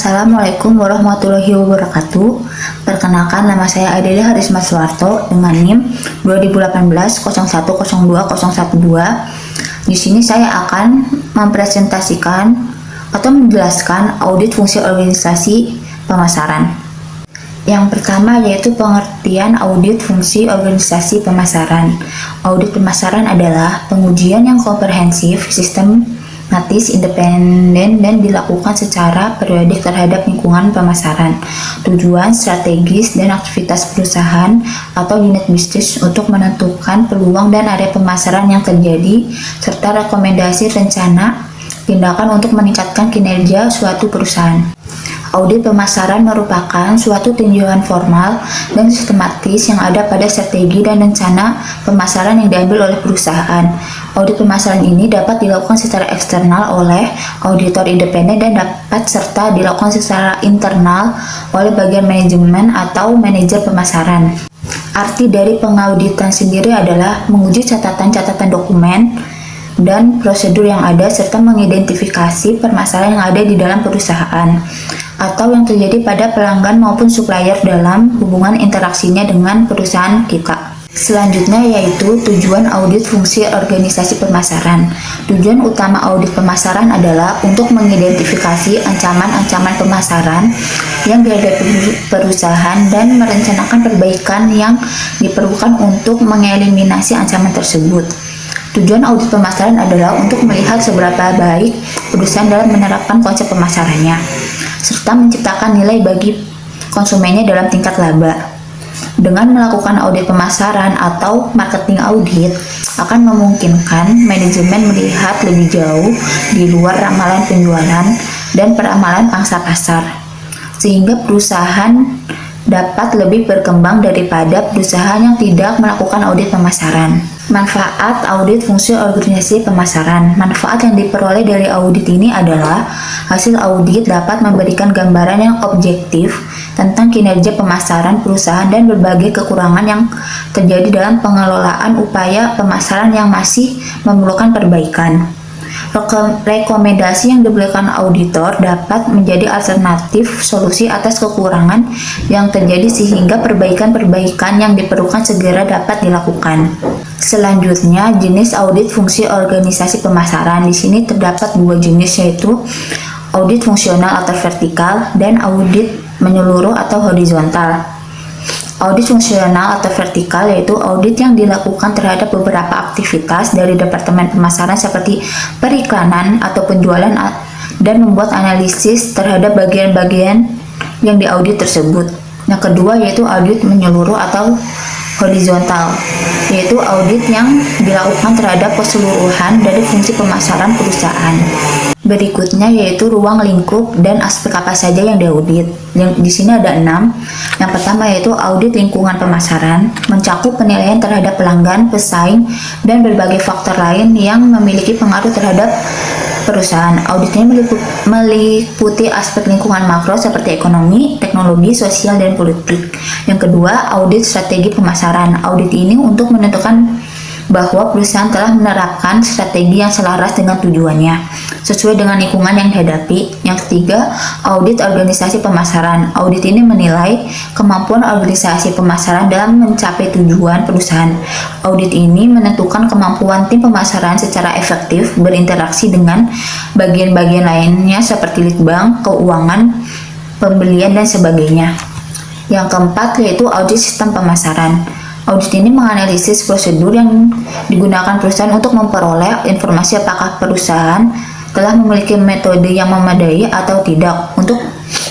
Assalamualaikum warahmatullahi wabarakatuh. Perkenalkan, nama saya Adelia Harisma Suwarto dengan NIM 2018 0102 012. Di sini saya akan mempresentasikan atau menjelaskan audit fungsi organisasi pemasaran. Yang pertama yaitu pengertian audit fungsi organisasi pemasaran. Audit pemasaran adalah pengujian yang komprehensif, sistematis, independen, dan dilakukan secara periodik terhadap lingkungan pemasaran, tujuan, strategis, dan aktivitas perusahaan atau unit bisnis untuk menentukan peluang dan area pemasaran yang terjadi, serta rekomendasi rencana tindakan untuk meningkatkan kinerja suatu perusahaan. Audit pemasaran merupakan suatu tinjauan formal dan sistematis yang ada pada strategi dan rencana pemasaran yang diambil oleh perusahaan. Audit pemasaran ini dapat dilakukan secara eksternal oleh auditor independen dan dapat serta dilakukan secara internal oleh bagian manajemen atau manajer pemasaran. Arti dari pengauditan sendiri adalah menguji catatan-catatan dokumen dan prosedur yang ada serta mengidentifikasi permasalahan yang ada di dalam perusahaan atau yang terjadi pada pelanggan maupun supplier dalam hubungan interaksinya dengan perusahaan kita. Selanjutnya yaitu tujuan audit fungsi organisasi pemasaran. Tujuan utama audit pemasaran adalah untuk mengidentifikasi ancaman-ancaman pemasaran yang dihadapi perusahaan dan merencanakan perbaikan yang diperlukan untuk mengeliminasi ancaman tersebut. Tujuan audit pemasaran adalah untuk melihat seberapa baik perusahaan dalam menerapkan konsep pemasarannya, serta menciptakan nilai bagi konsumennya dalam tingkat laba. Dengan melakukan audit pemasaran atau marketing audit, akan memungkinkan manajemen melihat lebih jauh di luar ramalan penjualan dan peramalan pangsa pasar, sehingga perusahaan dapat lebih berkembang daripada perusahaan yang tidak melakukan audit pemasaran. Manfaat audit fungsi organisasi pemasaran. Manfaat yang diperoleh dari audit ini adalah hasil audit dapat memberikan gambaran yang objektif tentang kinerja pemasaran perusahaan dan berbagai kekurangan yang terjadi dalam pengelolaan upaya pemasaran yang masih memerlukan perbaikan. Rekomendasi yang diberikan auditor dapat menjadi alternatif solusi atas kekurangan yang terjadi sehingga perbaikan-perbaikan yang diperlukan segera dapat dilakukan. Selanjutnya, jenis audit fungsi organisasi pemasaran. Di sini terdapat dua jenis, yaitu audit fungsional atau vertikal dan audit menyeluruh atau horizontal. Audit fungsional atau vertikal yaitu audit yang dilakukan terhadap beberapa aktivitas dari departemen pemasaran seperti periklanan atau penjualan dan membuat analisis terhadap bagian-bagian yang diaudit tersebut. Yang kedua yaitu audit menyeluruh atau horizontal, yaitu audit yang dilakukan terhadap keseluruhan dari fungsi pemasaran perusahaan. Berikutnya yaitu ruang lingkup dan aspek apa saja yang diaudit. Yang di sini ada 6. Yang pertama yaitu audit lingkungan pemasaran, mencakup penilaian terhadap pelanggan, pesaing, dan berbagai faktor lain yang memiliki pengaruh terhadap perusahaan. Auditnya meliputi aspek lingkungan makro seperti ekonomi, teknologi, sosial, dan politik. Yang kedua, audit strategi pemasaran. Audit ini untuk menentukan bahwa perusahaan telah menerapkan strategi yang selaras dengan tujuannya, sesuai dengan lingkungan yang dihadapi. Yang ketiga, audit organisasi pemasaran. Audit ini menilai kemampuan organisasi pemasaran dalam mencapai tujuan perusahaan. Audit ini menentukan kemampuan tim pemasaran secara efektif berinteraksi dengan bagian-bagian lainnya seperti litbang, keuangan, pembelian, dan sebagainya. Yang keempat yaitu audit sistem pemasaran. Audit ini menganalisis prosedur yang digunakan perusahaan untuk memperoleh informasi apakah perusahaan telah memiliki metode yang memadai atau tidak untuk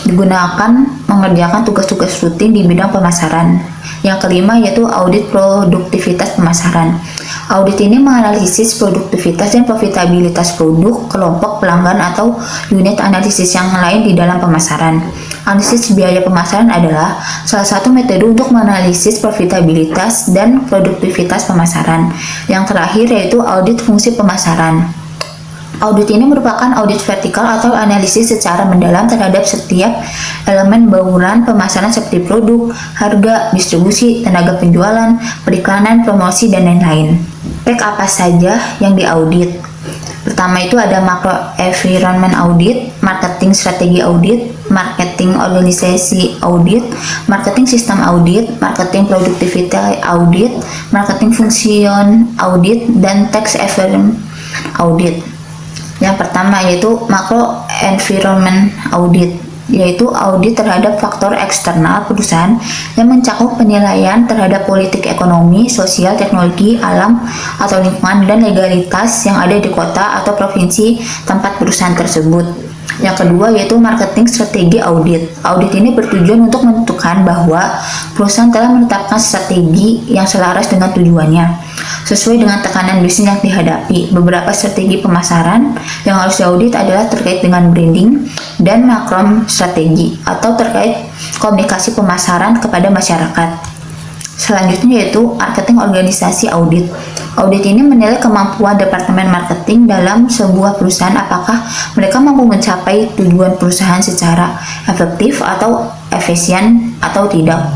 digunakan mengerjakan tugas-tugas rutin di bidang pemasaran. Yang kelima yaitu audit produktivitas pemasaran. Audit ini menganalisis produktivitas dan profitabilitas produk, kelompok pelanggan, atau unit analisis yang lain di dalam pemasaran. Analisis biaya pemasaran adalah salah satu metode untuk menganalisis profitabilitas dan produktivitas pemasaran. Yang terakhir yaitu audit fungsi pemasaran. Audit ini merupakan audit vertikal atau analisis secara mendalam terhadap setiap elemen bauran pemasaran seperti produk, harga, distribusi, tenaga penjualan, periklanan, promosi, dan lain-lain. Apa saja yang diaudit? Pertama itu ada macro environment audit, marketing strategi audit, marketing organisasi audit, marketing sistem audit, marketing productivity audit, marketing function audit, dan tax environment audit. Yang pertama yaitu macro environment audit, yaitu audit terhadap faktor eksternal perusahaan yang mencakup penilaian terhadap politik ekonomi, sosial, teknologi, alam, atau lingkungan, dan legalitas yang ada di kota atau provinsi tempat perusahaan tersebut. Yang kedua yaitu marketing strategi audit. Audit ini bertujuan untuk menentukan bahwa perusahaan telah menetapkan strategi yang selaras dengan tujuannya, sesuai dengan tekanan bisnis yang dihadapi. Beberapa strategi pemasaran yang harus diaudit adalah terkait dengan branding dan makro strategi atau terkait komunikasi pemasaran kepada masyarakat. Selanjutnya yaitu marketing organisasi audit. Audit ini menilai kemampuan departemen marketing dalam sebuah perusahaan, apakah mereka mampu mencapai tujuan perusahaan secara efektif atau efisien atau tidak.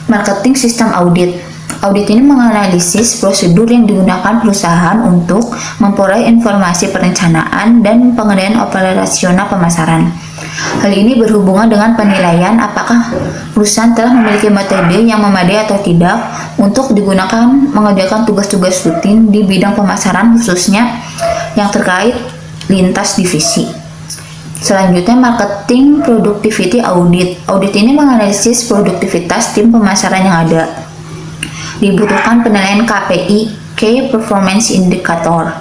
Marketing sistem audit. Audit ini menganalisis prosedur yang digunakan perusahaan untuk memperoleh informasi perencanaan dan pengendalian operasional pemasaran. Hal ini berhubungan dengan penilaian apakah perusahaan telah memiliki metode yang memadai atau tidak untuk digunakan mengerjakan tugas-tugas rutin di bidang pemasaran, khususnya yang terkait lintas divisi. Selanjutnya, marketing productivity audit. Audit ini menganalisis produktivitas tim pemasaran yang ada. Dibutuhkan penilaian KPI, Key Performance Indicator,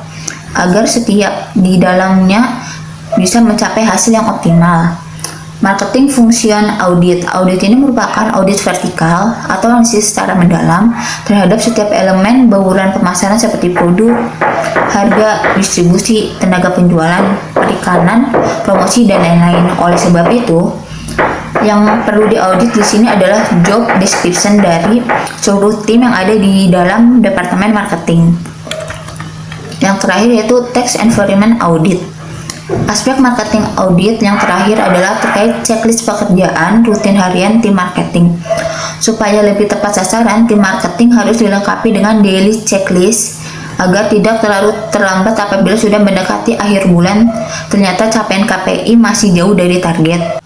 agar setiap di dalamnya bisa mencapai hasil yang optimal. Marketing function audit. Audit ini merupakan audit vertikal atau analisis secara mendalam terhadap setiap elemen bauran pemasaran seperti produk, harga, distribusi, tenaga penjualan, perikanan, promosi, dan lain-lain. Oleh sebab itu, yang perlu diaudit di sini adalah job description dari seluruh tim yang ada di dalam departemen marketing. Yang terakhir yaitu tax environment audit. Aspek marketing audit yang terakhir adalah terkait checklist pekerjaan rutin harian tim marketing. Supaya lebih tepat sasaran, tim marketing harus dilengkapi dengan daily checklist agar tidak terlalu terlambat apabila sudah mendekati akhir bulan ternyata capaian KPI masih jauh dari target.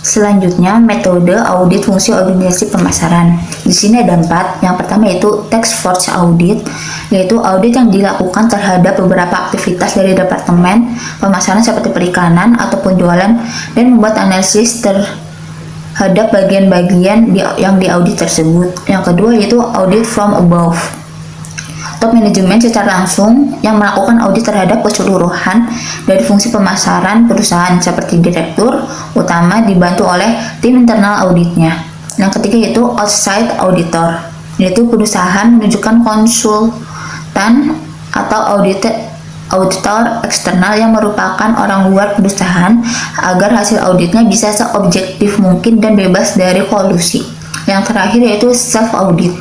Selanjutnya, metode audit fungsi organisasi pemasaran. Di sini ada 4. Yang pertama yaitu task force audit, yaitu audit yang dilakukan terhadap beberapa aktivitas dari departemen pemasaran seperti perikanan atau penjualan dan membuat analisis terhadap bagian-bagian yang diaudit tersebut. Yang kedua yaitu audit from above. Top manajemen secara langsung yang melakukan audit terhadap keseluruhan dari fungsi pemasaran perusahaan seperti direktur utama dibantu oleh tim internal auditnya. Yang ketiga yaitu outside auditor, yaitu perusahaan menunjukkan konsultan atau auditor eksternal yang merupakan orang luar perusahaan agar hasil auditnya bisa seobjektif mungkin dan bebas dari kolusi. Yang terakhir yaitu self audit.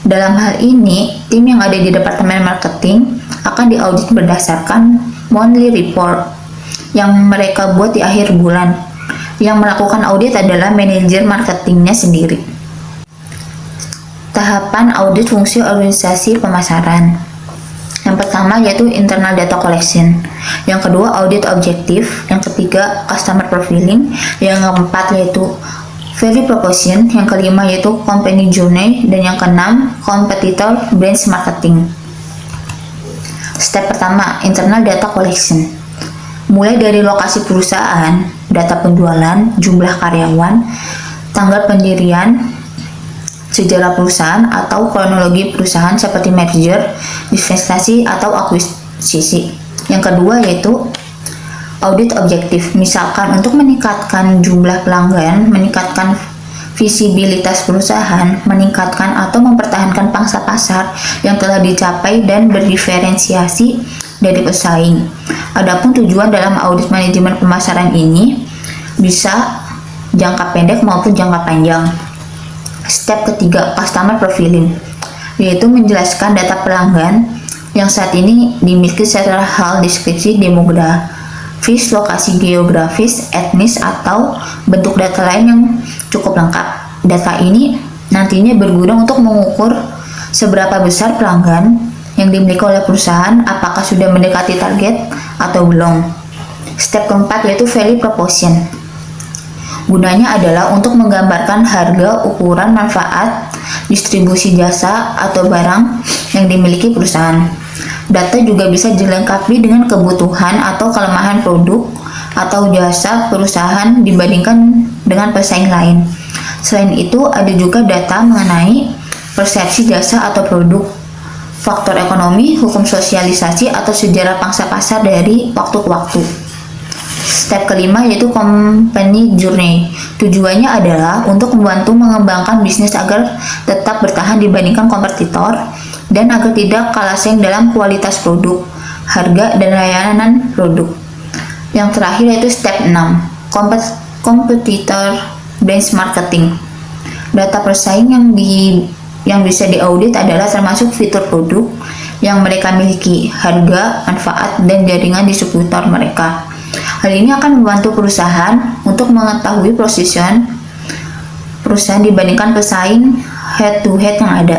Dalam hal ini, tim yang ada di departemen marketing akan diaudit berdasarkan monthly report yang mereka buat di akhir bulan. Yang melakukan audit adalah manajer marketingnya sendiri. Tahapan audit fungsi organisasi pemasaran. Yang pertama yaitu internal data collection. Yang kedua audit objektif. Yang ketiga customer profiling. Yang keempat yaitu value proposition, yang kelima yaitu company journey, dan yang keenam competitor branch marketing. Step pertama, internal data collection. Mulai dari lokasi perusahaan, data penjualan, jumlah karyawan, tanggal pendirian, sejarah perusahaan atau kronologi perusahaan seperti merger, divestasi atau akuisisi. Yang kedua yaitu audit objektif, misalkan untuk meningkatkan jumlah pelanggan, meningkatkan visibilitas perusahaan, meningkatkan atau mempertahankan pangsa pasar yang telah dicapai dan berdiferensiasi dari pesaing. Adapun tujuan dalam audit manajemen pemasaran ini bisa jangka pendek maupun jangka panjang. Step ketiga, customer profiling, yaitu menjelaskan data pelanggan yang saat ini dimiliki secara hal deskripsi demografis, lokasi geografis, etnis, atau bentuk data lain yang cukup lengkap. Data ini nantinya berguna untuk mengukur seberapa besar pelanggan yang dimiliki oleh perusahaan apakah sudah mendekati target atau belum. Step keempat yaitu value proposition. Gunanya adalah untuk menggambarkan harga, ukuran, manfaat, distribusi jasa atau barang yang dimiliki perusahaan. Data juga bisa dilengkapi dengan kebutuhan atau kelemahan produk atau jasa perusahaan dibandingkan dengan pesaing lain. Selain itu, ada juga data mengenai persepsi jasa atau produk, faktor ekonomi, hukum sosialisasi, atau sejarah pangsa pasar dari waktu ke waktu. Step kelima yaitu company journey. Tujuannya adalah untuk membantu mengembangkan bisnis agar tetap bertahan dibandingkan kompetitor dan agar tidak kalah saing dalam kualitas produk, harga, dan layanan produk. Yang terakhir yaitu step 6, competitor benchmarking. Data persaing yang bisa diaudit adalah termasuk fitur produk yang mereka miliki, harga, manfaat, dan jaringan distributor mereka. Hal ini akan membantu perusahaan untuk mengetahui posisian perusahaan dibandingkan pesaing head-to-head yang ada.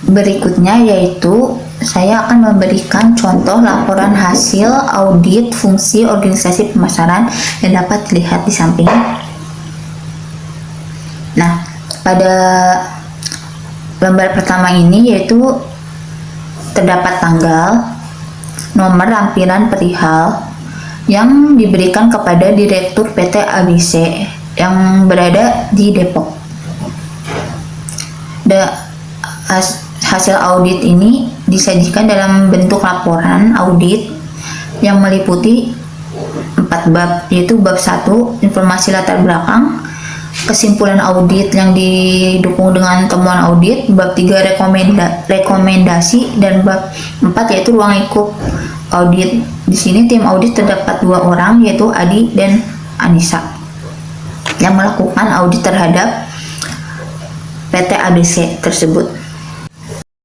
Berikutnya yaitu saya akan memberikan contoh laporan hasil audit fungsi organisasi pemasaran yang dapat dilihat di samping. Nah, pada lembar pertama ini yaitu terdapat tanggal, nomor lampiran perihal yang diberikan kepada Direktur PT ABC yang berada di Depok. Hasil audit ini disajikan dalam bentuk laporan audit yang meliputi 4 bab, yaitu bab 1 informasi latar belakang, kesimpulan audit yang didukung dengan temuan audit, bab 3 rekomendasi, dan bab 4 yaitu ruang lingkup audit. Di sini tim audit terdapat 2 orang yaitu Adi dan Anissa yang melakukan audit terhadap PT ABC tersebut.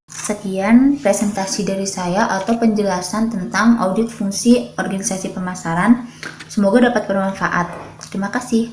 Sekian presentasi dari saya atau penjelasan tentang audit fungsi organisasi pemasaran. Semoga dapat bermanfaat. Terima kasih.